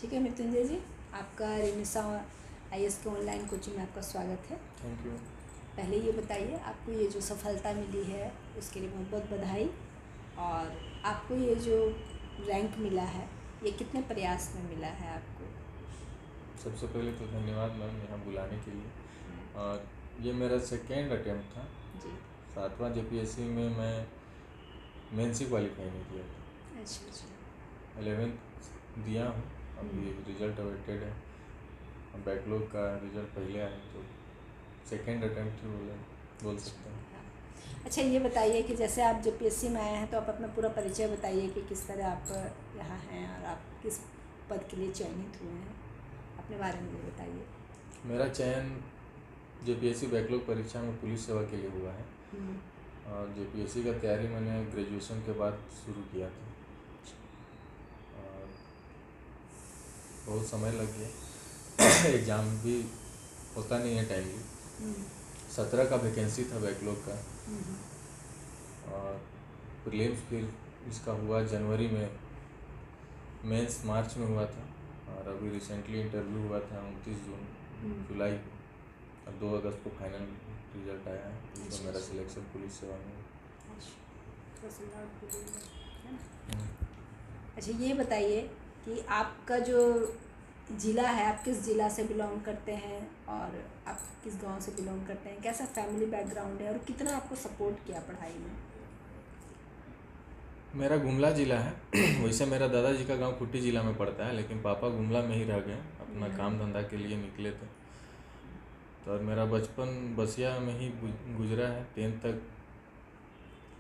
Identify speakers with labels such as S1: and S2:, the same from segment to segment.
S1: ठीक है मृत्युंजय जी, आपका रेनेसा आईएएस के ऑनलाइन कोचिंग में आपका स्वागत है।
S2: Thank you.
S1: पहले ये बताइए, आपको ये जो सफलता मिली है उसके लिए बहुत बहुत बधाई। और आपको ये जो रैंक मिला है ये कितने प्रयास में मिला है आपको?
S2: सबसे पहले तो धन्यवाद मैम यहाँ बुलाने के लिए। और ये मेरा सेकेंड अटेम्प्ट था
S1: जी।
S2: 7वां जेपीएससी में मैं मेंस ही क्वालिफाई नहीं किया था।
S1: अच्छा अच्छा।
S2: 11th दिया हूँ, अभी रिजल्ट अवेटेड है। बैकलॉग का रिजल्ट पहले आया तो सेकेंड अटेम्प्ट ही बोल सकते हैं।
S1: अच्छा, ये बताइए कि जैसे आप जेपीएससी में आए हैं तो आप अपना पूरा परिचय बताइए कि किस तरह आप यहाँ हैं और आप किस पद के लिए चयनित हुए हैं, अपने बारे में भी बताइए।
S2: मेरा चयन जेपीएससी बैकलॉग परीक्षा में पुलिस सेवा के लिए हुआ है। और जेपीएससी का तैयारी मैंने ग्रेजुएशन के बाद शुरू किया था और बहुत समय लग गया। एग्ज़ाम भी होता नहीं है टाइमली। 17 का वैकेंसी था बैकलॉग का और प्रीलिम्स फिर इसका हुआ जनवरी में, मेंस मार्च में हुआ था और अभी रिसेंटली इंटरव्यू हुआ था 29 जुलाई और 2 अगस्त को फाइनल रिजल्ट आया है, जिसमें मेरा सिलेक्शन पुलिस सेवा में।
S1: अच्छा, ये बताइए कि आपका जो ज़िला है, आप किस ज़िला से बिलोंग करते हैं और आप किस गांव से बिलोंग करते हैं, कैसा फैमिली बैकग्राउंड है और कितना आपको सपोर्ट किया पढ़ाई में?
S2: मेरा गुमला ज़िला है। वैसे मेरा दादाजी का गांव खुट्टी ज़िला में पड़ता है, लेकिन पापा गुमला में ही रह गए, अपना काम धंधा के लिए निकले थे। तो और मेरा बचपन बसिया में ही गुजरा है। 10th तक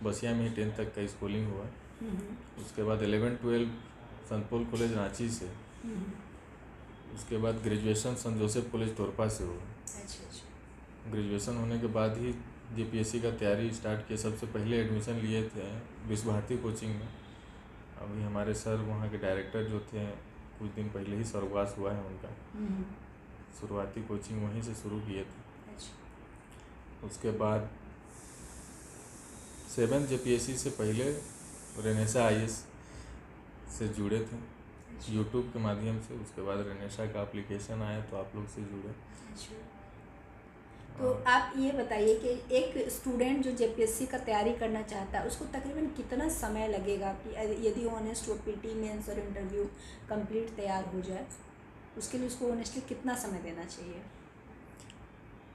S2: बसिया में ही 10th तक का स्कूलिंग हुआ। उसके बाद 11-12 संत पॉल कॉलेज रांची से। उसके बाद ग्रेजुएशन संत जोसेफ कॉलेज तोरपा से हुआ। ग्रेजुएशन होने के बाद ही जेपीएससी का तैयारी स्टार्ट किया। सबसे पहले एडमिशन लिए थे विश्व भारती कोचिंग में। अभी हमारे सर वहाँ के डायरेक्टर जो थे, कुछ दिन पहले ही स्वर्गवास हुआ है उनका। शुरुआती कोचिंग वहीं से शुरू किए थे। उसके बाद 7th जेपीएससी से पहले रेनेसा आईएएस से जुड़े थे यूट्यूब के माध्यम से। उसके बाद रेनेसा का एप्लीकेशन आया तो आप लोग से जुड़े।
S1: तो आप ये बताइए कि एक स्टूडेंट जो जेपीएससी का तैयारी करना चाहता है उसको तकरीबन कितना समय लगेगा कि यदि ऑनेस्ट वो पीटी मेंस और इंटरव्यू कंप्लीट तैयार हो जाए, उसके लिए उसको ऑनेस्टली कितना समय देना चाहिए?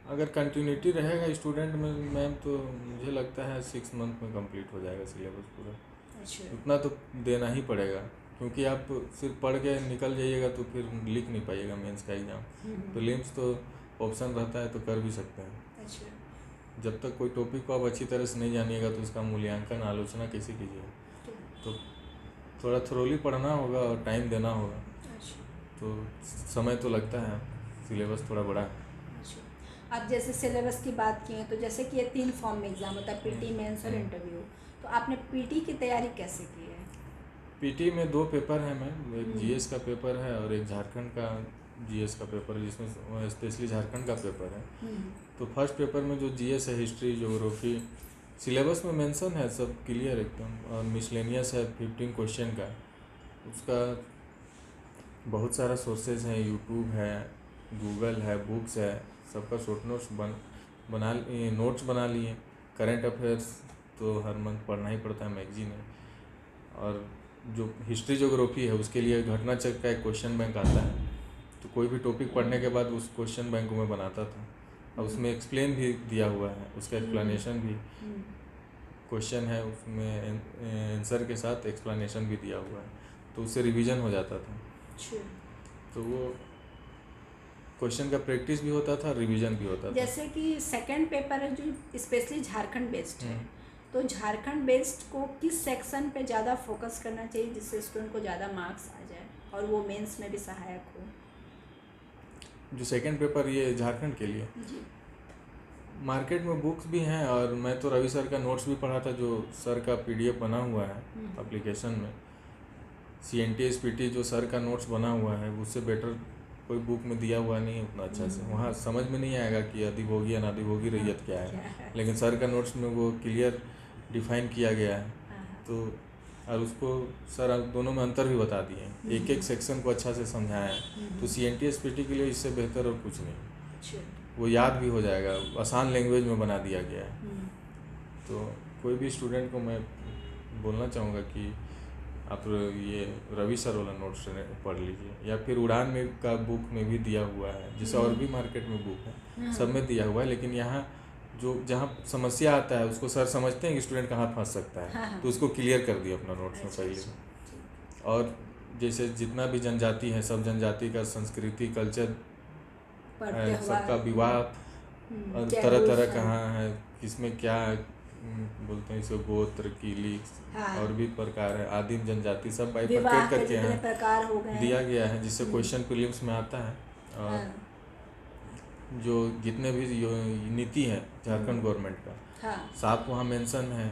S2: अगर कंटिन्यूटी रहेगा स्टूडेंट में मैम, तो मुझे लगता है 6 मंथ में कंप्लीट हो जाएगा सिलेबस पूरा।
S1: अच्छा।
S2: उतना तो देना ही पड़ेगा, क्योंकि आप सिर्फ पढ़ के निकल जाइएगा तो फिर लिख नहीं पाइएगा मेंस का एग्ज़ाम। प्रीलिम्स तो ऑप्शन रहता है तो कर भी सकते हैं।
S1: अच्छा।
S2: जब तक कोई टॉपिक को आप अच्छी तरह से नहीं जानिएगा तो उसका मूल्यांकन आलोचना कैसे कीजिएगा? तो थोड़ा थोरोली पढ़ना होगा और टाइम देना होगा। तो समय तो लगता है, सिलेबस थोड़ा बड़ा है।
S1: आप जैसे सिलेबस की बात की है, तो जैसे कि ये 3 फॉर्म में एग्ज़ाम होता है, पीटी मेंस और इंटरव्यू, तो आपने पीटी की तैयारी कैसे की है?
S2: पीटी में 2 पेपर हैं मैम, एक जीएस का पेपर है और एक झारखंड का जीएस का पेपर है, जिसमें स्पेशली झारखंड का पेपर है। तो फर्स्ट पेपर में जो जीएस है, हिस्ट्री, ज्योग्राफी, सिलेबस में मेंशन है, सब क्लियर एकदम। और मिसलेनियस है 15 क्वेश्चन का। उसका बहुत सारा सोर्सेज हैं, यूट्यूब है, गूगल है, बुक्स है, सबका शॉर्ट नोट्स नोट्स बना लिए। करंट अफेयर्स तो हर मंथ पढ़ना ही पड़ता है, मैगजीन है। और जो हिस्ट्री ज्योग्राफी है उसके लिए घटना चक्र का एक क्वेश्चन बैंक आता है, तो कोई भी टॉपिक पढ़ने के बाद उस क्वेश्चन बैंक में बनाता था और उसमें एक्सप्लेन भी दिया हुआ है, उसका एक्सप्लेनेशन भी क्वेश्चन है, उसमें आंसर के साथ एक्सप्लेनेशन भी दिया हुआ है, तो उससे रिवीजन हो जाता था। तो वो क्वेश्चन का प्रैक्टिस भी होता था, रिवीजन भी होता था।
S1: जैसे कि सेकंड पेपर है जो स्पेशली झारखंड बेस्ड है, तो झारखंड बेस्ड को किस सेक्शन पे ज़्यादा फोकस करना चाहिए जिससे स्टूडेंट को ज़्यादा मार्क्स आ जाए और वो मेंस में भी सहायक हो?
S2: जो सेकंड पेपर ये झारखंड के लिए
S1: जी।
S2: मार्केट में बुक्स भी हैं और मैं तो रवि सर का नोट्स भी पढ़ा था, जो सर का पीडीएफ बना हुआ है एप्लीकेशन में। CNTS-PT जो सर का नोट्स बना हुआ है उससे बेटर कोई बुक में दिया हुआ नहीं है उतना अच्छा से। वहाँ समझ में नहीं आएगा कि अधिभोगी अनाधिभोगी रैयत क्या है, लेकिन सर का नोट्स में वो क्लियर डिफाइन किया गया है। तो और उसको सर दोनों में अंतर भी बता दिए, एक एक सेक्शन को अच्छा से समझाया है। तो CNT-SPT के लिए इससे बेहतर और कुछ नहीं, वो याद भी हो जाएगा, आसान लैंग्वेज में बना दिया गया है। तो कोई भी स्टूडेंट को मैं बोलना चाहूँगा कि आप ये रवि सर वाला नोट्स पढ़ लीजिए, या फिर उड़ान में का बुक में भी दिया हुआ है, जैसे और भी मार्केट में बुक है सब में दिया हुआ है, लेकिन यहाँ जो जहाँ समस्या आता है उसको सर समझते हैं कि स्टूडेंट कहाँ फंस सकता है, तो उसको क्लियर कर दिया अपना नोट्स में पहले। और जैसे जितना भी जनजाति है, सब जनजाति का संस्कृति कल्चर है, सबका विवाह और तरह तरह कहाँ है, किसमें क्या बोलते हैं इसको, गोत्र कीली और भी प्रकार है, आदिम जनजाति, सब बाइफरकेट करके हैं दिया गया है, जिससे क्वेश्चन प्रीलिम्स में आता है। और जो जितने भी नीति है झारखंड गवर्नमेंट का साफ वहाँ मेंशन है,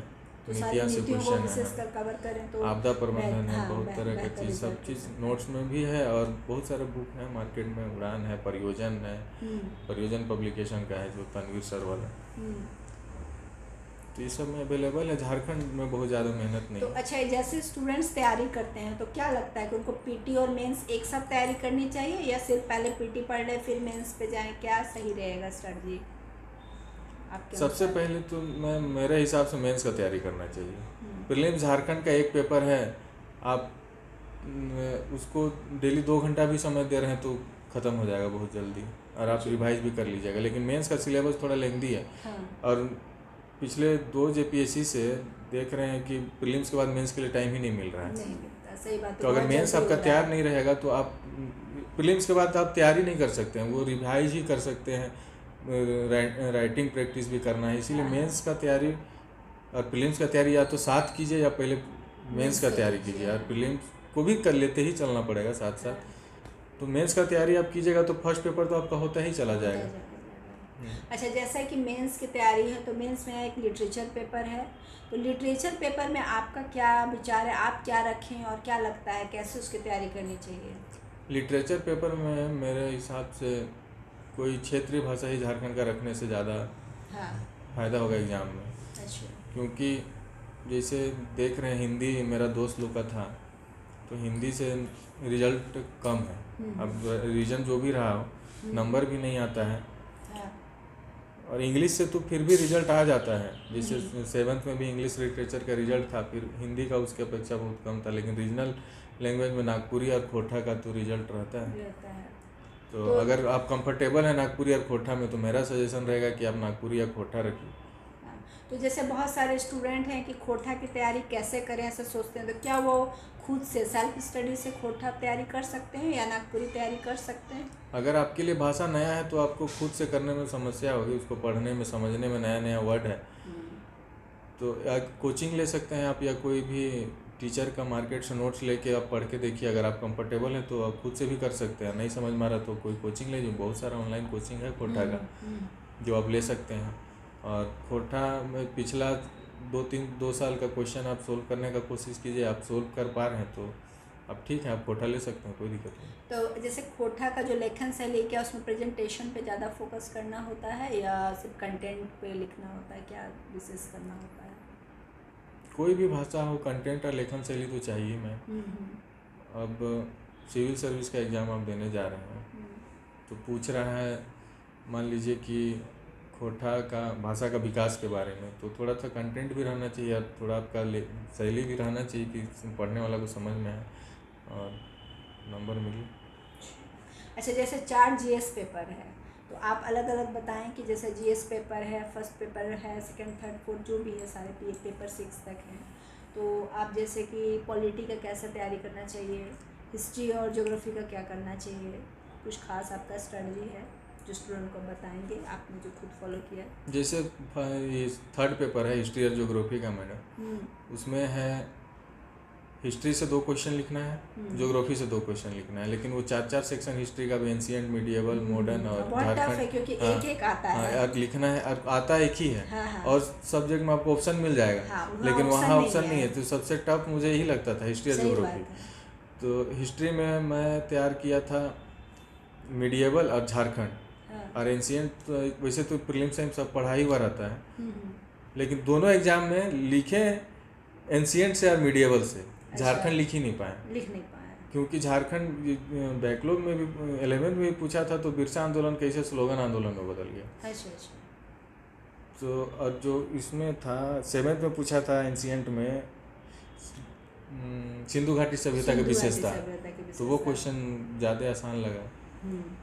S2: नीतियाँ से क्वेश्चन है, तो आपदा प्रबंधन है, बहुत तरह का चीज़, सब चीज़ नोट्स में भी है। और बहुत सारे बुक हैं मार्केट में, उड़ान है, परियोजन है, परियोजन पब्लिकेशन का है जो तनवीर सर वाला, तो ये सब में अवेलेबल है। झारखंड में बहुत ज़्यादा मेहनत नहीं।
S1: तो अच्छा, जैसे स्टूडेंट्स तैयारी करते हैं तो क्या लगता है कि उनको पीटी और मेंस एक साथ तैयारी करनी चाहिए, या सिर्फ पहले पीटी पढ़ ले फिर मेंस पे जाएं, क्या सही रहेगा स्ट्रेटजी आपके?
S2: सबसे पहले तो मैं मेरे हिसाब से मेंस का तैयारी करना चाहिए। प्रीलिम्स झारखंड का एक पेपर है, आप उसको डेली 2 घंटा भी समय दे रहे हैं तो ख़त्म हो जाएगा बहुत जल्दी, और आप रिवाइज भी कर लीजिएगा। लेकिन मेंस का सिलेबस थोड़ा लेंथी है, और पिछले 2 JPSC से देख रहे हैं कि प्रीलिम्स के बाद मेंस के लिए टाइम ही नहीं मिल रहा है।
S1: सही बात है।
S2: तो अगर मेंस आपका तैयार नहीं रहेगा तो आप प्रीलिम्स के बाद आप तैयारी नहीं कर सकते हैं, वो रिवाइज ही कर सकते हैं, राइटिंग प्रैक्टिस भी करना है। इसीलिए मेंस का तैयारी और प्रीलिम्स का तैयारी या तो साथ कीजिए या पहले मेंस का तैयारी कीजिए, और प्रीलिम्स को भी कर लेते ही चलना पड़ेगा साथ साथ। तो मेंस का तैयारी आप कीजिएगा तो फर्स्ट पेपर तो आपका होता ही चला जाएगा।
S1: अच्छा, जैसा कि मेंस की तैयारी है तो मेंस में एक लिटरेचर पेपर है, तो लिटरेचर पेपर में आपका क्या विचार है, आप क्या रखें और क्या लगता है कैसे उसकी तैयारी करनी चाहिए?
S2: लिटरेचर पेपर में मेरे हिसाब से कोई क्षेत्रीय भाषा ही झारखंड का रखने से ज़्यादा फ़ायदा होगा एग्ज़ाम में।
S1: अच्छा।
S2: क्योंकि जैसे देख रहे हैं हिंदी मेरा दोस्त लोग का था, तो हिंदी से रिजल्ट कम है, अब रीजन जो भी रहा हो नंबर भी नहीं आता है, और इंग्लिश से तो फिर भी रिजल्ट आ जाता है। जैसे 7th में भी इंग्लिश लिटरेचर का रिजल्ट था, फिर हिंदी का उसके अपेक्षा बहुत कम था, लेकिन रीजनल लैंग्वेज में नागपुरी और खोटा का तो रिजल्ट रहता है। तो अगर आप कंफर्टेबल है नागपुरी और खोटा में तो मेरा सजेशन रहेगा कि आप नागपुरी या खोटा रखिए।
S1: तो जैसे बहुत सारे स्टूडेंट हैं कि खोटा की तैयारी कैसे करें ऐसा सोचते हैं, तो क्या वो खुद से सेल्फ स्टडी से खोटा तैयारी कर सकते हैं या नागपुरी तैयारी कर सकते हैं?
S2: अगर आपके लिए भाषा नया है तो आपको खुद से करने में समस्या होगी, उसको पढ़ने में समझने में नया नया वर्ड है, तो कोचिंग ले सकते हैं आप, या कोई भी टीचर का मार्केट से नोट्स लेके आप पढ़ के देखिए। अगर आप कंफर्टेबल हैं तो आप खुद से भी कर सकते हैं, नहीं समझ में आ रहा तो कोई कोचिंग ले, जो बहुत सारा ऑनलाइन कोचिंग है खोटा का जो आप ले सकते हैं। और खोटा में पिछला 2 साल का क्वेश्चन आप सोल्व करने का कोशिश कीजिए, आप सोल्व कर पा रहे हैं तो अब ठीक है, आप खोटा ले सकते हैं, कोई दिक्कत नहीं।
S1: तो जैसे खोटा का जो लेखन शैली, क्या उसमें प्रेजेंटेशन पे ज़्यादा फोकस करना होता है या सिर्फ कंटेंट पे लिखना होता है, क्या विशेष करना होता है?
S2: कोई भी भाषा हो, कंटेंट और लेखन शैली तो चाहिए। मैं अब सिविल सर्विस का एग्ज़ाम आप देने जा रहे हैं तो पूछ रहा है, मान लीजिए कि खोटा का भाषा का विकास के बारे में, तो थोड़ा सा कंटेंट भी रहना चाहिए और थोड़ा आपका शैली भी रहना चाहिए कि पढ़ने वाला को समझ में आए और नंबर मिले।
S1: अच्छा, जैसे 4 GS पेपर है तो आप अलग अलग बताएं कि जैसे GS पेपर है, फर्स्ट पेपर है, सेकंड, थर्ड, फोर्थ जो भी है सारे पेपर 6 तक हैं, तो आप जैसे कि पॉलिटी का कैसे तैयारी करना चाहिए, हिस्ट्री और ज्योग्राफी का क्या करना चाहिए, कुछ खास आपका स्ट्रेटजी है जो स्टूडेंट को बताएंगे, आपने जो खुद फॉलो किया?
S2: जैसे ये 3rd पेपर है हिस्ट्री और ज्योग्राफी का मैडम, उसमें है हिस्ट्री से 2 क्वेश्चन लिखना है, ज्योग्राफी से 2 क्वेश्चन लिखना है, लेकिन वो 4 सेक्शन हिस्ट्री का भी, एंशिएंट, मीडिएवल, मॉडर्न और
S1: झारखंड, क्योंकि एक आता है
S2: और लिखना है, और आता एक ही है। और सब्जेक्ट में आपको ऑप्शन मिल जाएगा, लेकिन वहाँ ऑप्शन नहीं है, तो सबसे टफ मुझे यही लगता था हिस्ट्री और ज्योग्राफी। तो हिस्ट्री में मैं तैयार किया था मीडिएवल और झारखंड, और एंशिएंट वैसे तो प्रीलिम्स में सब पढ़ा ही हुआ रहता है, लेकिन दोनों एग्जाम में लिखे एंशिएंट से और मीडिएवल से
S1: अच्छा।
S2: झारखंड लिख ही नहीं पाए,
S1: लिख नहीं पाया।
S2: क्योंकि झारखंड बैकलॉग में भी 11th में भी पूछा था तो बिरसा आंदोलन कैसे स्लोगन आंदोलन में बदल गया।
S1: अच्छा अच्छा।
S2: तो और जो इसमें था 7th में पूछा था एंशिएंट में सिंधु घाटी सभ्यता की विशेषता, तो वो क्वेश्चन ज़्यादा आसान लगा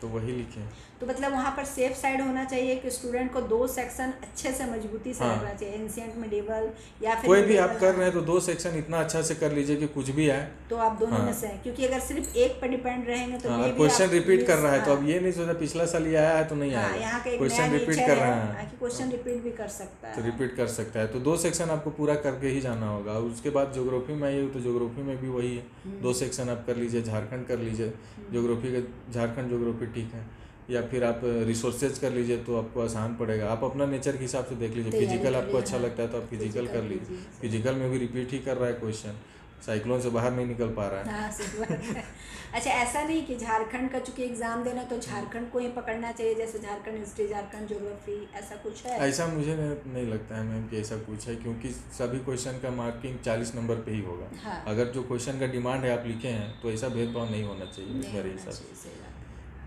S2: तो वही लिखे।
S1: तो मतलब वहाँ पर सेफ साइड होना चाहिए कि स्टूडेंट को 2 सेक्शन अच्छे से मजबूती से रखना चाहिए, एंशिएंट, मिडिवल या फिर
S2: कोई भी आप कर रहे हैं तो 2 सेक्शन इतना अच्छा से कर लीजिए कि कुछ भी आए
S1: तो आप दोनों में से, क्योंकि अगर सिर्फ एक पर डिपेंड रहेंगे तो ये भी
S2: क्वेश्चन रिपीट कर रहा है तो अब ये नहीं सोचा पिछला साल ये आया है तो नहीं आया,
S1: यहाँ का
S2: क्वेश्चन रिपीट कर रहा है
S1: कि क्वेश्चन रिपीट भी कर सकता है,
S2: तो रिपीट कर सकता है। तो 2 सेक्शन आपको पूरा करके ही जाना होगा। और उसके बाद ज्योग्राफी में आइए तो ज्योग्राफी में भी वही है, 2 सेक्शन आप कर लीजिए, झारखंड कर लीजिए, ज्योग्राफी का झारखंड ज्योग्राफी ठीक है, या फिर आप रिसोर्सेज कर लीजिए तो आपको आसान पड़ेगा। आप अपना नेचर के हिसाब से देख लीजिए, फिजिकल आपको अच्छा लगता है तो आप फिजिकल कर लीजिए, फिजिकल में भी रिपीट ही कर रहा है क्वेश्चन, साइक्लोन से बाहर नहीं निकल पा रहा है।
S1: हाँ सही बात है। अच्छा, ऐसा नहीं कि झारखंड का चूंकि एग्जाम देना तो झारखंड को ही पकड़ना चाहिए, जैसे झारखंड हिस्ट्री, झारखंड ज्योग्राफी, ऐसा कुछ है?
S2: ऐसा मुझे नहीं लगता है मैम कि ऐसा कुछ है, क्योंकि सभी क्वेश्चन का मार्किंग 40 नंबर पे ही होगा।
S1: हाँ।
S2: अगर जो क्वेश्चन का डिमांड है आप लिखे हैं तो ऐसा भेदभाव नहीं होना चाहिए मेरे हिसाब से।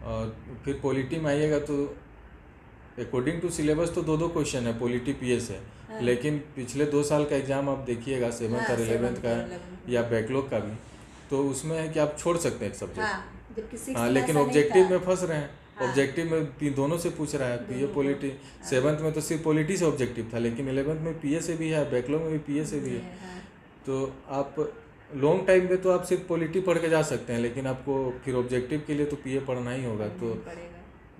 S2: और फिर पॉलिटी में आइएगा तो अकॉर्डिंग टू सिलेबस तो 2 क्वेश्चन है, पॉलिटी पीएस है, लेकिन पिछले 2 साल का एग्जाम आप देखिएगा 7th और 11th का या बैकलॉग का भी, तो उसमें है कि आप छोड़ सकते हैं एक सब्जेक्ट। हाँ, लेकिन ऑब्जेक्टिव में फंस रहे हैं। ऑब्जेक्टिव में दोनों से पूछ रहा है, तो ये पॉलिटी 7th में तो सिर्फ पॉलिटी से ऑब्जेक्टिव था, लेकिन 11th में पीए से भी है, बैकलॉग में भी पीए से भी है। तो आप लॉन्ग टाइम में तो आप सिर्फ पॉलिटी पढ़ के जा सकते हैं, लेकिन आपको फिर ऑब्जेक्टिव के लिए तो पीए पढ़ना ही होगा। तो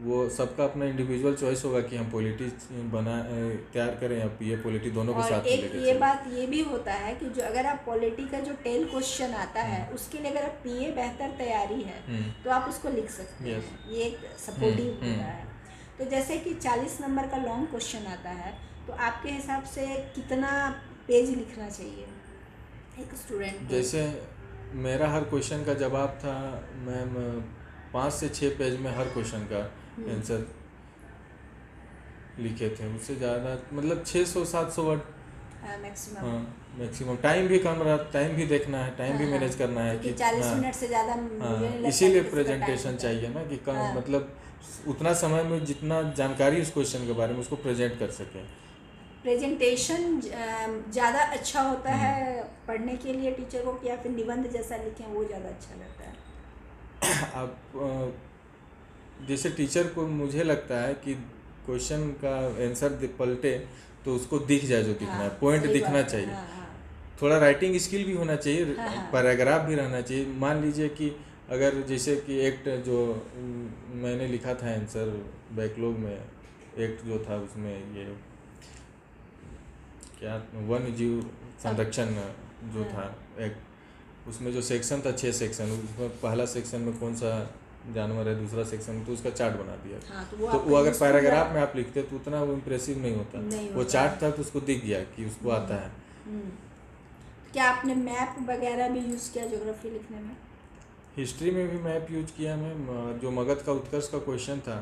S2: वो सबका अपना इंडिविजुअल चॉइस होगा कि हम पॉलिटी तैयार करें या पीए पॉलिटी दोनों के साथ
S1: लेके चलें। ये बात ये भी होता है कि जो अगर आप पॉलिटी का जो 10 क्वेश्चन आता है उसके लिए अगर आप पीए बेहतर तैयारी है तो आप उसको लिख सकते हैं, ये एक सपोर्टिव होता है। तो जैसे कि 40 नंबर का लॉन्ग क्वेश्चन आता है तो आपके हिसाब से कितना पेज लिखना चाहिए एक स्टूडेंट को?
S2: जैसे मेरा हर क्वेश्चन का जवाब था मैम 5 से 6 पेज में हर क्वेश्चन का आंसर लिखे थे, उससे ज़्यादा मतलब 600-700 वर्ड
S1: मैक्सिमम।
S2: हाँ मैक्सिमम। टाइम भी कम रहा, टाइम भी देखना है, टाइम भी मैनेज करना है कि
S1: 40 मिनट से ज़्यादा
S2: इसीलिए प्रेजेंटेशन चाहिए ना कि कम मतलब उतना समय में जितना जानकारी उस क्वेश्चन के बारे में उसको प्रेजेंट कर सकें।
S1: प्रेजेंटेशन ज़्यादा अच्छा होता है पढ़ने के लिए टीचर को, या फिर निबंध जैसा लिखें वो ज़्यादा अच्छा लगता है?
S2: आप जैसे टीचर को मुझे लगता है कि क्वेश्चन का आंसर पलटे तो उसको दिख जाए जो दिखना है, पॉइंट दिखना चाहिए। थोड़ा राइटिंग स्किल भी होना चाहिए, पैराग्राफ भी रहना चाहिए। मान लीजिए कि अगर जैसे कि एक्ट जो मैंने लिखा था आंसर बैकलॉग में, एक्ट जो था उसमें ये क्या वन्य जीव संरक्षण जो था एक्ट, उसमें जो सेक्शन था 6 सेक्शन, उसमें पहला सेक्शन में कौन सा जानवर है, दूसरा सेक्शन में तो उसका चार्ट बना दिया। तो वो अगर पैराग्राफ में आप लिखते तो उतना वो इम्प्रेसिव नहीं होता, वो चार्ट था तो उसको दिख गया कि उसको आता है।
S1: क्या आपने मैप वगैरह भी यूज़ किया ज्योग्राफी लिखने में?
S2: हिस्ट्री में भी मैप यूज किया मैम। जो मगध का उत्कर्ष का क्वेश्चन था,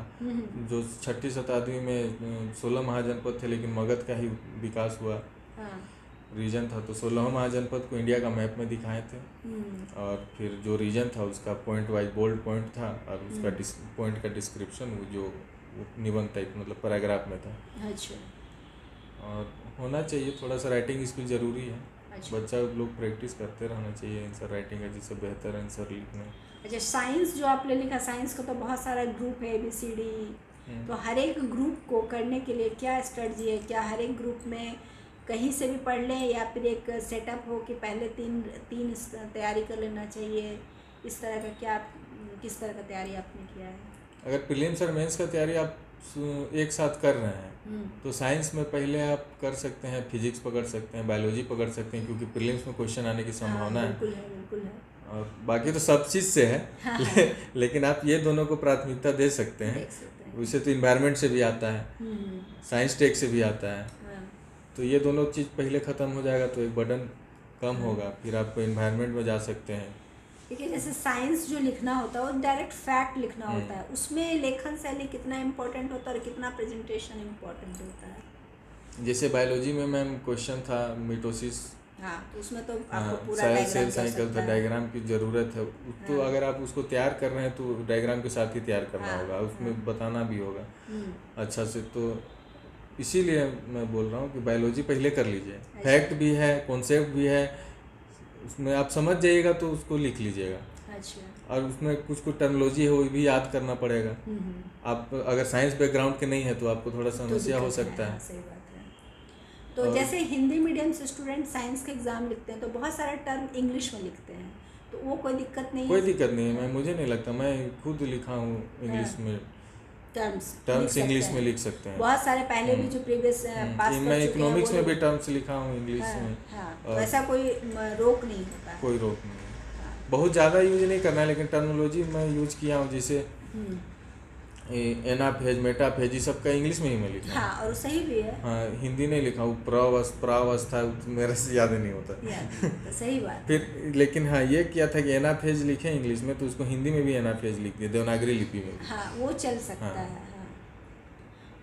S2: जो 6ठी शताब्दी में 16 महाजनपद थे लेकिन मगध का ही विकास हुआ रीजन था, तो 16 महाजनपद को इंडिया का मैप में दिखाए थे। और फिर जो रीजन था उसका पॉइंट वाइज बोल्ड पॉइंट था और उसका पॉइंट का डिस्क्रिप्शन वो जो निबंध टाइप मतलब पैराग्राफ में था।
S1: अच्छा।
S2: और होना चाहिए थोड़ा सा राइटिंग स्किल ज़रूरी है। अच्छा। बच्चा लोग प्रैक्टिस करते रहना चाहिए आंसर राइटिंग का, जिससे बेहतर आंसर लिखने।
S1: अच्छा, साइंस जो आपने लिखा, साइंस का तो बहुत सारा ग्रुप है ABCD, तो हर एक ग्रुप को करने के लिए क्या स्ट्रेटजी है? क्या हर एक ग्रुप में कहीं से भी पढ़ लें या फिर एक सेटअप हो कि पहले तीन तैयारी कर लेना चाहिए, इस तरह का क्या किस तरह का तैयारी आपने किया है?
S2: अगर प्रीलिम्स और मेंस का तैयारी आप एक साथ कर रहे हैं तो साइंस में पहले आप कर सकते हैं, फिजिक्स पकड़ सकते हैं, बायोलॉजी पकड़ सकते हैं, क्योंकि प्रीलिम्स में क्वेश्चन आने की संभावना है।
S1: बिल्कुल है।
S2: और बाकी तो सब चीज़ से है लेकिन आप ये दोनों को प्राथमिकता दे सकते हैं। वैसे तो इन्वायरमेंट से भी आता है, साइंस टेक से भी आता है, तो ये दोनों चीज़ पहले ख़त्म हो जाएगा तो एक बर्डन कम होगा, फिर आप इन्वायरमेंट में जा सकते हैं।
S1: देखिए, जैसे साइंस जो लिखना होता है वो डायरेक्ट फैक्ट लिखना होता है, उसमें लेखन शैली कितना इम्पोर्टेंट होता है और कितना प्रेजेंटेशन इम्पोर्टेंट होता है?
S2: जैसे बायोलॉजी में मैम क्वेश्चन था मिटोसिस
S1: हाँ, तो उसमें तो आपको
S2: हाँ,
S1: पूरा
S2: साइकिल
S1: डायग्राम
S2: सेल
S1: की
S2: साइकिल
S1: आवश्यकता
S2: था,
S1: है।
S2: डायग्राम की ज़रूरत है। तो
S1: हाँ
S2: अगर आप उसको तैयार कर रहे हैं तो डायग्राम के साथ ही तैयार करना
S1: हाँ
S2: होगा,
S1: हाँ।
S2: उसमें बताना भी होगा
S1: हम्म,
S2: अच्छा से। तो इसीलिए मैं बोल रहा हूँ कि बायोलॉजी पहले कर लीजिए,
S1: अच्छा
S2: फैक्ट भी है, कॉन्सेप्ट भी है, उसमें आप समझ जाइएगा तो उसको लिख लीजिएगा।
S1: अच्छा।
S2: और उसमें कुछ कुछ टर्मिनोलॉजी है वो भी याद करना पड़ेगा।
S1: हम्म,
S2: आप अगर साइंस बैकग्राउंड के नहीं है तो आपको थोड़ा
S1: तो
S2: समस्या हो
S1: दिक्कत है,
S2: सकता
S1: हाँ
S2: है।
S1: सही बात है। तो
S2: और
S1: जैसे हिंदी मीडियम से स्टूडेंट साइंस के एग्ज़ाम लिखते हैं तो बहुत सारा टर्म इंग्लिश में लिखते हैं, तो वो कोई दिक्कत नहीं
S2: कोई
S1: है?
S2: दिक्कत नहीं है, मैं मुझे नहीं लगता, मैं खुद लिखा हूँ
S1: हाँ,
S2: इंग्लिश में,
S1: टर्म्स लिख
S2: टर्म्स
S1: सकते
S2: इंग्लिश में
S1: हैं।
S2: लिख सकते हैं।
S1: बहुत सारे पहले भी जो प्रीवियस पास कर
S2: मैं
S1: चुके हैं वो
S2: इकोनॉमिक्स में भी
S1: लोग।
S2: टर्म्स लिखा हूँ इंग्लिश
S1: हाँ
S2: में।
S1: हाँ, तो
S2: और
S1: ऐसा कोई रोक नहीं होता है।
S2: कोई रोक नहीं है,
S1: हाँ।
S2: बहुत ज़्यादा यूज नहीं करना है, लेकिन टर्मिनोलॉजी मैं यूज किया हूँ, जैसे
S1: हम्म,
S2: एनाफेज मेटाफेज ये सब का इंग्लिश में ही मैं लिखा
S1: हाँ,
S2: हूँ।
S1: और सही भी है।
S2: हाँ, हिंदी नहीं लिखा हूँ, प्रावस्था मेरे से याद नहीं होता।
S1: याद नहीं होता, सही बात है।
S2: फिर लेकिन हाँ, ये किया था कि एनाफेज लिखे इंग्लिश में, तो उसको हिंदी में भी एनाफेज लिख दिया, देवनागरी लिपि में भी।
S1: हाँ, वो चल सकता
S2: हाँ।
S1: है। हाँ,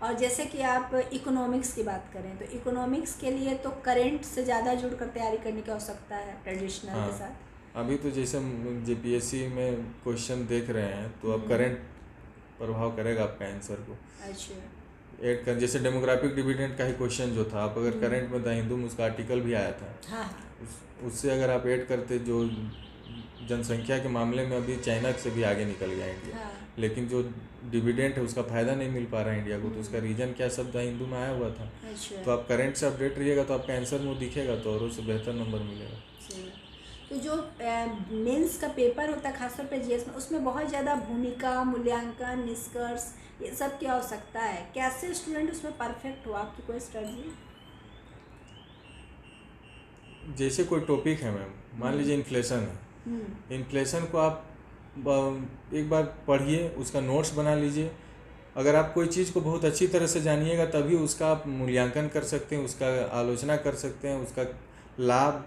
S1: और जैसे कि आप इकोनॉमिक्स की बात करें तो इकोनॉमिक्स के लिए तो करंट से ज़्यादा जुड़कर तैयारी करने की आवश्यकता है ट्रेडिशनल के
S2: हाँ,
S1: साथ।
S2: अभी तो जैसे जेपीएससी में क्वेश्चन देख रहे हैं तो अब करंट प्रभाव करेगा आपका आंसर को
S1: अच्छा।
S2: ऐड कर। जैसे डेमोग्राफिक डिविडेंड का ही क्वेश्चन जो था, आप अगर करंट में द हिंदू में उसका आर्टिकल भी आया था,
S1: हाँ हाँ
S2: उससे अगर आप ऐड करते, जो जनसंख्या के मामले में अभी चाइना से भी आगे निकल गया इंडिया,
S1: हाँ।
S2: लेकिन जो डिविडेंड है उसका फ़ायदा नहीं मिल पा रहा है इंडिया को, तो उसका रीज़न क्या, सब द हिंदू में आया हुआ था।
S1: अच्छा।
S2: तो आप करंट से अपडेट रहिएगा तो आपका आंसर में दिखेगा, तो और उससे बेहतर नंबर मिलेगा।
S1: सही बात। तो जो मेंस का पेपर होता है खासतौर पे जीएस में, उसमें बहुत ज़्यादा भूमिका, मूल्यांकन, निष्कर्ष, ये सब की आवश्यकता है। कैसे स्टूडेंट उसमें परफेक्ट हो, आपकी कोई स्ट्रेटजी?
S2: जैसे कोई टॉपिक है मैम, मान लीजिए इन्फ्लेशन है, इन्फ्लेशन को आप एक बार पढ़िए, उसका नोट्स बना लीजिए। अगर आप कोई चीज़ को बहुत अच्छी तरह से जानिएगा तभी उसका आप मूल्यांकन कर सकते हैं, उसका आलोचना कर सकते हैं, उसका लाभ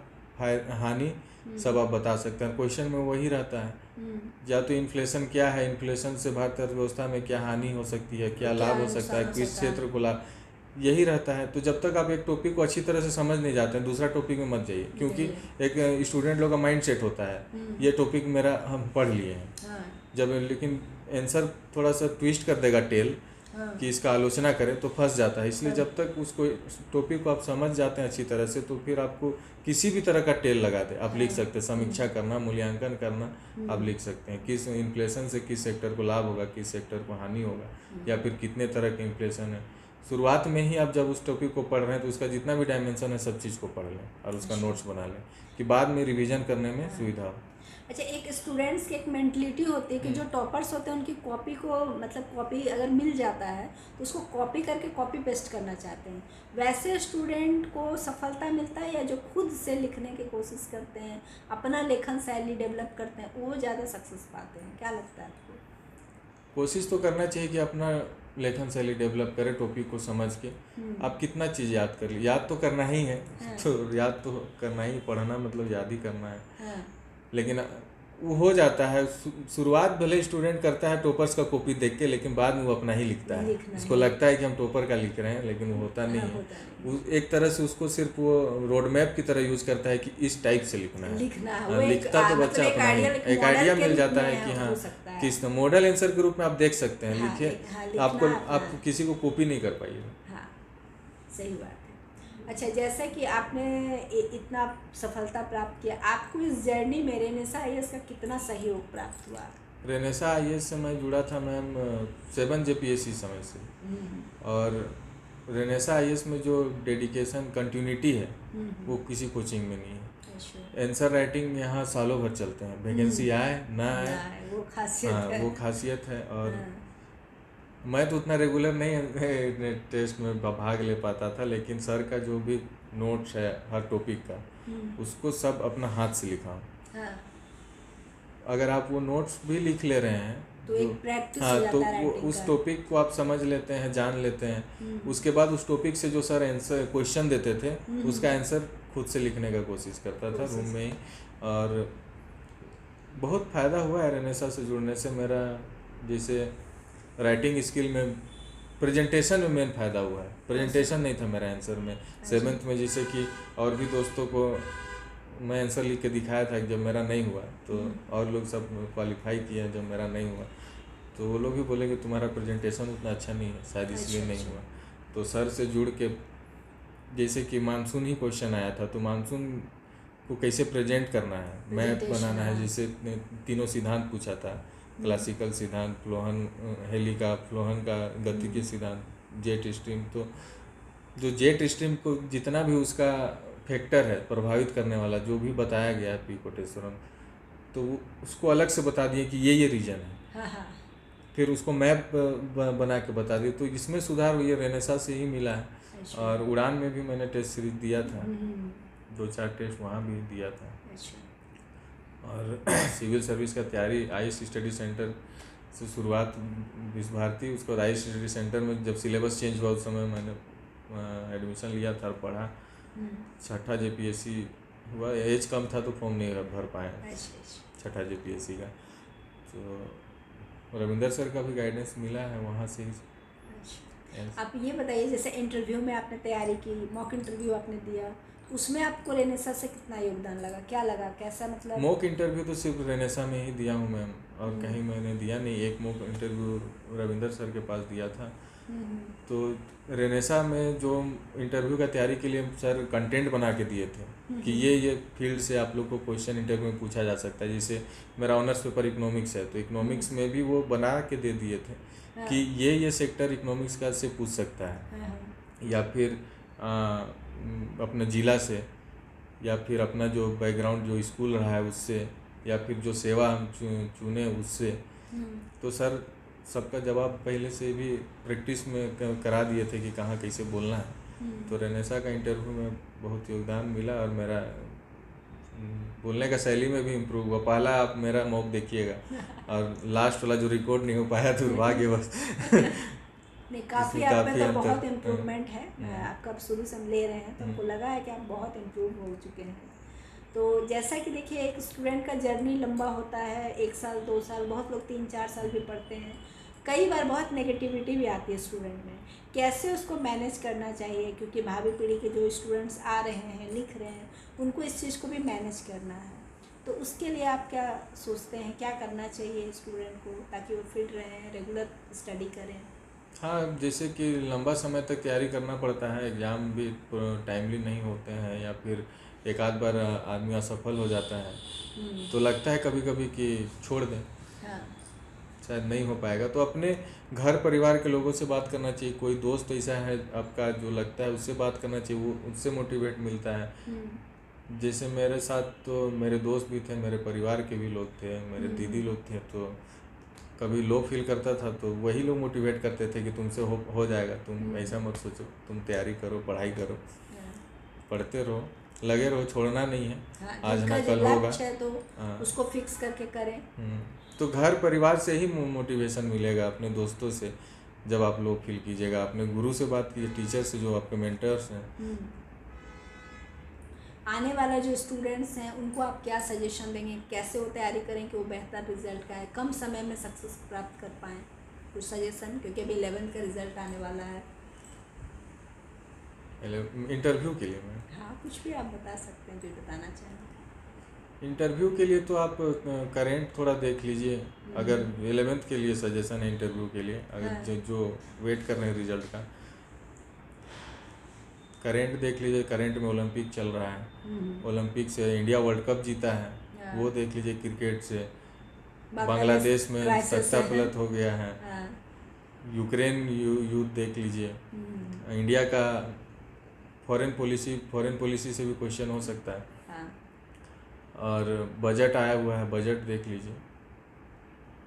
S2: हानि सब आप बता सकते हैं। क्वेश्चन में वही रहता है, या तो इन्फ्लेशन क्या है, इन्फ्लेशन से भारतीय अर्थव्यवस्था में क्या हानि हो सकती है, क्या लाभ हो सकता है, किस क्षेत्र को लाभ, यही रहता है। तो जब तक आप एक टॉपिक को अच्छी तरह से समझ नहीं जाते हैं, दूसरा टॉपिक में मत जाइए, क्योंकि एक स्टूडेंट लोग का माइंड सेट होता है ये टॉपिक मेरा हम पढ़ लिए हैं, जब लेकिन आंसर थोड़ा सा ट्विस्ट कर देगा टेल कि इसका आलोचना करें तो फंस जाता है। इसलिए जब तक उसको टॉपिक को आप समझ जाते हैं अच्छी तरह से, तो फिर आपको किसी भी तरह का टेल लगा दे आप लिख सकते हैं। समीक्षा करना, मूल्यांकन करना आप लिख सकते हैं, किस इन्फ्लेशन से किस सेक्टर को लाभ होगा, किस सेक्टर को हानि होगा, या फिर कितने तरह के इन्फ्लेशन है। शुरुआत में ही आप जब उस टॉपिक को पढ़ रहे हैं तो उसका जितना भी डायमेंशन है सब चीज़ को पढ़ लें और उसका नोट्स बना लें कि बाद में रिवीजन करने में सुविधा हो।
S1: अच्छा, एक स्टूडेंट्स की एक मेंटलिटी होती है कि जो टॉपर्स होते हैं उनकी कॉपी को, मतलब कॉपी अगर मिल जाता है तो उसको कॉपी करके कॉपी पेस्ट करना चाहते हैं। वैसे स्टूडेंट को सफलता मिलता है या जो खुद से लिखने की कोशिश करते हैं, अपना लेखन शैली डेवलप करते हैं, वो ज़्यादा सक्सेस पाते हैं? क्या लगता है आपको?
S2: कोशिश तो करना चाहिए कि अपना लेखन शैली डेवलप करें, टॉपिक को समझ के। आप कितना चीज़ याद कर ली, याद तो करना ही है, तो याद तो करना ही, पढ़ना मतलब याद ही करना है। लेकिन वो हो जाता है, शुरुआत भले स्टूडेंट करता है टॉपर्स का कॉपी देख के, लेकिन बाद में वो अपना ही लिखता है। उसको लगता है कि हम टॉपर का लिख रहे हैं, लेकिन वो होता नहीं है। वो एक तरह से उसको सिर्फ वो रोड मैप की तरह यूज करता है कि इस टाइप से लिखना है। लिखता तो बच्चा अपना ही, एक आइडिया मिल जाता है कि हाँ किस मॉडल आंसर के रूप में आप देख सकते हैं, लिखिए। आपको किसी को कॉपी नहीं कर पाइएगा।
S1: हाँ, सही बात है। अच्छा, जैसे कि आपने इतना सफलता प्राप्त किया, आपको इस जर्नी में रेनेसा आईएएस का कितना सहयोग प्राप्त हुआ?
S2: रेनेसा आईएएस से मैं जुड़ा था मैम 7 जेपीएससी समय से, और रेनेसा आईएएस में जो डेडिकेशन कंटिन्यूटी है वो किसी कोचिंग में नहीं है। आंसर राइटिंग यहाँ सालों भर चलते हैं, वैकेंसी आए ना आए,
S1: वो खासियत है।
S2: वो खासियत है। और मैं तो उतना रेगुलर नहीं टेस्ट में भाग ले पाता था, लेकिन सर का जो भी नोट्स है हर टॉपिक का, उसको सब अपना हाथ से लिखा हूँ। अगर आप वो नोट्स भी लिख ले रहे हैं
S1: तो एक प्रैक्टिस
S2: हाँ,
S1: हो जाता
S2: तो
S1: है
S2: वो
S1: राइटिंग
S2: उस
S1: का।
S2: टॉपिक को आप समझ लेते हैं, जान लेते हैं। उसके बाद उस टॉपिक से जो सर आंसर क्वेश्चन देते थे उसका आंसर खुद से लिखने का कोशिश करता था रूम में ही। और बहुत फ़ायदा हुआ है रेनेसा से जुड़ने से। मेरा जैसे राइटिंग स्किल में प्रेजेंटेशन में मेन फ़ायदा हुआ है, प्रेजेंटेशन नहीं था मेरा आंसर में। सेवन्थ में जैसे कि और भी दोस्तों को मैं आंसर लिख के दिखाया था, जब मेरा नहीं हुआ तो और लोग सब क्वालिफाई किए, जब मेरा नहीं हुआ तो वो लोग भी बोले कि तुम्हारा प्रेजेंटेशन उतना अच्छा नहीं है, शायद इसलिए नहीं हुआ। तो सर से जुड़ के, जैसे कि मानसून ही क्वेश्चन आया था, तो मानसून को कैसे प्रेजेंट करना है, मैप बनाना है, जैसे तीनों सिद्धांत पूछा था, क्लासिकल सिद्धांत, फ्लोहन हेली का, फ्लोहन का गतिकी सिद्धांत, जेट स्ट्रीम। तो जो जेट स्ट्रीम को जितना भी उसका फैक्टर है प्रभावित करने वाला, जो भी बताया गया है पी कोटेश्वरम, तो उसको अलग से बता दिए कि ये रीजन है। फिर उसको मैप बना के बता दिए। तो इसमें सुधार ये रेनेसा से ही मिला है। और उड़ान में भी मैंने टेस्ट सीरीज दिया था, 2-4 टेस्ट वहाँ भी दिया था। और सिविल सर्विस का तैयारी आईएएस स्टडी सेंटर से शुरुआत, विश्व भारती, उसके बाद आईएएस स्टडी सेंटर में जब सिलेबस चेंज हुआ उस समय मैंने एडमिशन लिया था और पढ़ा। 6ठा जेपीएससी हुआ, एज कम था तो फॉर्म नहीं भर पाया 6ठा जेपीएससी का। तो रविंदर सर का भी गाइडेंस मिला है वहाँ से ही।
S1: आप ये बताइए, जैसे इंटरव्यू में आपने तैयारी की, मॉक इंटरव्यू आपने दिया, उसमें आपको रेनेसा से कितना योगदान लगा, क्या लगा, कैसा मतलब?
S2: मॉक इंटरव्यू तो सिर्फ रेनेसा में ही दिया हूँ मैम, और कहीं मैंने दिया नहीं। एक मॉक इंटरव्यू रविंदर सर के पास दिया था। तो रेनेसा में जो इंटरव्यू का तैयारी के लिए सर कंटेंट बना के दिए थे कि ये फील्ड से आप लोग को क्वेश्चन इंटरव्यू में पूछा जा सकता है। जैसे मेरा ऑनर्स पेपर इकोनॉमिक्स है, तो इकोनॉमिक्स में भी वो बना के दे दिए थे कि ये सेक्टर इकोनॉमिक्स का से पूछ सकता है, या फिर अपने ज़िला से, या फिर अपना जो बैकग्राउंड जो स्कूल रहा है उससे, या फिर जो सेवा हम चुने उससे। तो सर सबका जवाब पहले से भी प्रैक्टिस में करा दिए थे कि कहाँ कैसे बोलना है। तो रेनेसा का इंटरव्यू में बहुत योगदान मिला, और मेरा बोलने का शैली में भी इम्प्रूव हुआ। पहला आप मेरा मॉक देखिएगा, और लास्ट वाला जो रिकॉर्ड नहीं हो पाया दुर्भाग्यवश।
S1: नहीं, काफ़ी आप में तो बहुत इम्प्रूवमेंट है। आपका अब शुरू से हम ले रहे हैं तो हमको लगा है कि आप बहुत इम्प्रूव हो चुके हैं। तो जैसा कि देखिए, एक स्टूडेंट का जर्नी लंबा होता है, 1 साल 2 साल, बहुत लोग 3-4 साल भी पढ़ते हैं। कई बार बहुत नेगेटिविटी भी आती है स्टूडेंट में, कैसे उसको मैनेज करना चाहिए, क्योंकि भावी पीढ़ी के जो स्टूडेंट्स आ रहे हैं, लिख रहे हैं, उनको इस चीज़ को भी मैनेज करना है। तो उसके लिए आप क्या सोचते हैं, क्या करना चाहिए स्टूडेंट को ताकि वो फिट रहें, रेगुलर स्टडी करें?
S2: हाँ, जैसे कि लंबा समय तक तैयारी करना पड़ता है, एग्ज़ाम भी टाइमली नहीं होते हैं, या फिर एक आध बार आदमी असफल हो जाता है, तो लगता है कभी कभी कि छोड़ दें, शायद नहीं हो पाएगा। तो अपने घर परिवार के लोगों से बात करना चाहिए। कोई दोस्त ऐसा है आपका जो लगता है उससे बात करना चाहिए, वो उससे मोटिवेट मिलता है। जैसे मेरे साथ तो मेरे दोस्त भी थे, मेरे परिवार के भी लोग थे, मेरे दीदी लोग थे। तो कभी लो फील करता था तो वही लोग मोटिवेट करते थे कि तुमसे हो जाएगा, तुम ऐसा मत सोचो, तुम तैयारी करो, पढ़ाई करो, पढ़ते रहो, लगे रहो, छोड़ना नहीं है। आज ना कल होगा,
S1: तो उसको फिक्स करके करें।
S2: तो घर परिवार से ही मोटिवेशन मिलेगा, अपने दोस्तों से जब आप लो फील कीजिएगा, अपने गुरु से बात कीजिए, टीचर से, जो आपके मेंटर्स हैं।
S1: आने वाला जो स्टूडेंट्स हैं उनको आप क्या सजेशन देंगे, कैसे वो तैयारी करें कि वो बेहतर रिजल्ट का है, कम समय में सक्सेस प्राप्त कर पाएँ? कुछ सजेशन, क्योंकि अभी 11th का रिजल्ट आने वाला है।
S2: इंटरव्यू के लिए मैं,
S1: हाँ, कुछ भी आप बता सकते हैं जो बताना चाहें।
S2: इंटरव्यू के लिए तो आप करेंट थोड़ा देख लीजिए। अगर 11th के लिए सजेशन है इंटरव्यू के लिए, अगर जो वेट कर रहे हैं रिजल्ट का, करेंट देख लीजिए। करेंट में ओलंपिक चल रहा है, ओलंपिक से इंडिया वर्ल्ड कप जीता है, वो देख लीजिए। क्रिकेट से बांग्लादेश में सत्ता पलट हो गया है, यूक्रेन युद्ध देख लीजिए। इंडिया का फॉरेन पॉलिसी से भी क्वेश्चन हो सकता है। और बजट आया हुआ है, बजट देख लीजिए।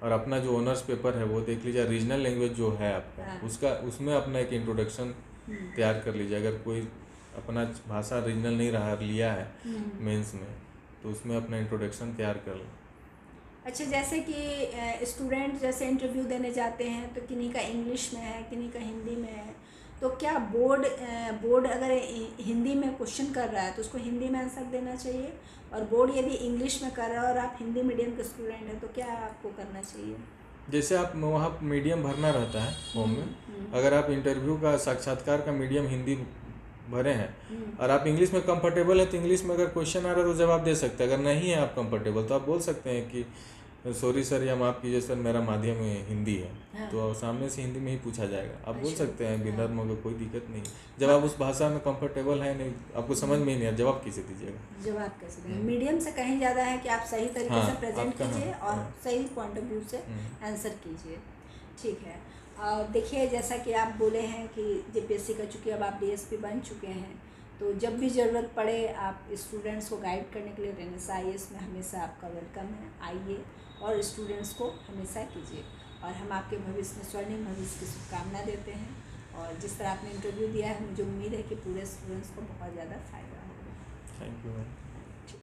S2: और अपना जो ऑनर्स पेपर है वो देख लीजिए। रीजनल लैंग्वेज जो है आपका, उसमें अपना एक इंट्रोडक्शन तैयार कर लीजिए। अगर कोई अपना भाषा रीजनल नहीं रहा लिया है मेंस में, तो उसमें अपना इंट्रोडक्शन तैयार कर लें।
S1: अच्छा, जैसे कि स्टूडेंट जैसे इंटरव्यू देने जाते हैं तो किन्हीं का इंग्लिश में है, किन्हीं का हिंदी में है, तो क्या बोर्ड अगर हिंदी में क्वेश्चन कर रहा है तो उसको हिंदी में आंसर देना चाहिए, और बोर्ड यदि इंग्लिश में कर रहा है और आप हिंदी मीडियम के स्टूडेंट हैं तो क्या आपको करना चाहिए?
S2: जैसे आप वहाँ मीडियम भरना रहता है फॉर्म में, अगर आप इंटरव्यू का साक्षात्कार का मीडियम हिंदी भरे हैं और आप इंग्लिश में कंफर्टेबल है तो इंग्लिश में अगर क्वेश्चन आ रहा है तो जवाब दे सकते हैं। अगर नहीं है आप कंफर्टेबल तो आप बोल सकते हैं कि सॉरी सर या माफ़ कीजिए सर मेरा माध्यम हिंदी है।
S1: हाँ।
S2: तो सामने से हिंदी में ही पूछा जाएगा, आप बोल
S1: अच्छा।
S2: सकते हैं विनम्र
S1: हाँ।
S2: मगर कोई दिक्कत नहीं। जब आप उस भाषा में कंफर्टेबल है नहीं, आपको समझ में ही नहीं, जवाब कैसे दीजिएगा?
S1: जवाब कैसे देंगे? मीडियम से कहीं ज़्यादा है कि आप सही तरीके
S2: हाँ,
S1: से प्रेजेंट
S2: आपका
S1: कीजिए
S2: हाँ,
S1: और
S2: हाँ।
S1: सही पॉइंट ऑफ व्यू से आंसर कीजिए। ठीक है। देखिए जैसा कि आप बोले हैं कि जेपीएससी का चूँकि अब आप डीएसपी बन चुके हैं, तो जब भी ज़रूरत पड़े आप स्टूडेंट्स को गाइड करने के लिए रेनेसा आईएएस में हमेशा आपका वेलकम है। आइए और स्टूडेंट्स को हमेशा कीजिए और हम आपके भविष्य में स्वर्णिम भविष्य की शुभकामना देते हैं। और जिस तरह आपने इंटरव्यू दिया है, मुझे उम्मीद है कि पूरे स्टूडेंट्स को बहुत ज़्यादा फ़ायदा होगा।
S2: Thank you ma'am.